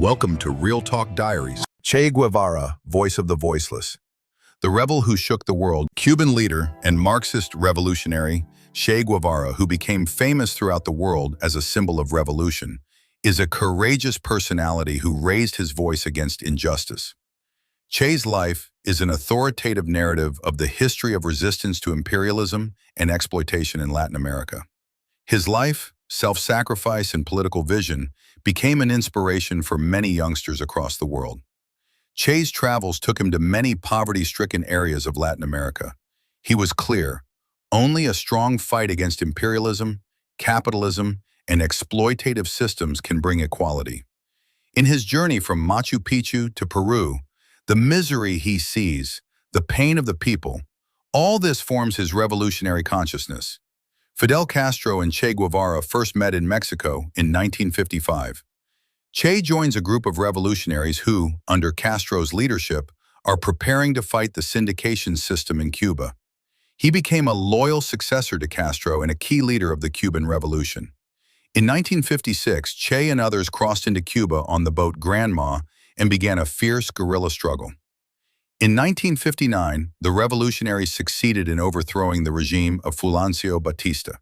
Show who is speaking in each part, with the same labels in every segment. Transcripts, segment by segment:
Speaker 1: Welcome to Real Talk Diaries. Che Guevara, voice of the voiceless. The rebel who shook the world, Cuban leader and Marxist revolutionary, Che Guevara, who became famous throughout the world as a symbol of revolution, is a courageous personality who raised his voice against injustice. Che's life is an authoritative narrative of the history of resistance to imperialism and exploitation in Latin America. His life, self-sacrifice, and political vision became an inspiration for many youngsters across the world. Che's travels took him to many poverty-stricken areas of Latin America. He was clear, only a strong fight against imperialism, capitalism, and exploitative systems can bring equality. In his journey from Machu Picchu to Peru, the misery he sees, the pain of the people, all this forms his revolutionary consciousness. Fidel Castro and Che Guevara first met in Mexico in 1955. Che joins a group of revolutionaries who, under Castro's leadership, are preparing to fight the syndication system in Cuba. He became a loyal successor to Castro and a key leader of the Cuban Revolution. In 1956, Che and others crossed into Cuba on the boat Granma and began a fierce guerrilla struggle. In 1959, the revolutionaries succeeded in overthrowing the regime of Fulgencio Batista.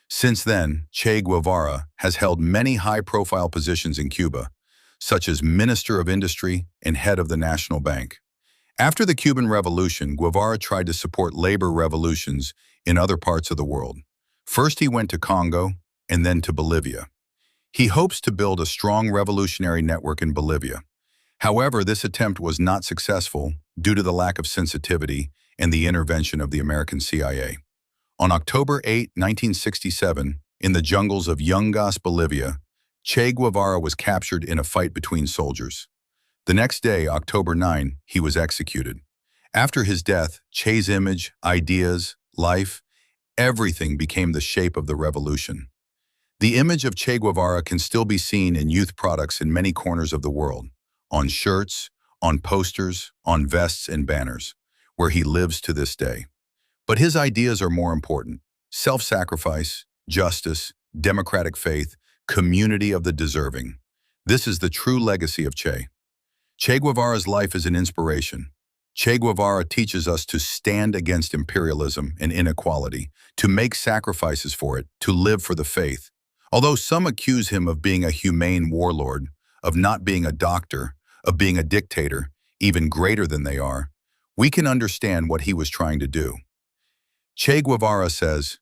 Speaker 1: Since then, Che Guevara has held many high-profile positions in Cuba, such as Minister of Industry and head of the National Bank. After the Cuban Revolution, Guevara tried to support labor revolutions in other parts of the world. First, he went to Congo and then to Bolivia. He hopes to build a strong revolutionary network in Bolivia. However, this attempt was not successful due to the lack of sensitivity and the intervention of the American CIA. On October 8, 1967, in the jungles of Yungas, Bolivia, Che Guevara was captured in a fight between soldiers. The next day, October 9, he was executed. After his death, Che's image, ideas, life, everything became the shape of the revolution. The image of Che Guevara can still be seen in youth products in many corners of the world, on shirts, on posters, on vests and banners, where he lives to this day. But his ideas are more important: self-sacrifice, justice, democratic faith, community of the deserving. This is the true legacy of Che. Che Guevara's life is an inspiration. Che Guevara teaches us to stand against imperialism and inequality, to make sacrifices for it, to live for the faith. Although some accuse him of being a humane warlord, of not being a doctor, of being a dictator, even greater than they are, we can understand what he was trying to do. Che Guevara says,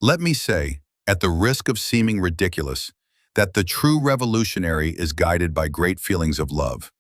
Speaker 1: "Let me say, at the risk of seeming ridiculous, that the true revolutionary is guided by great feelings of love.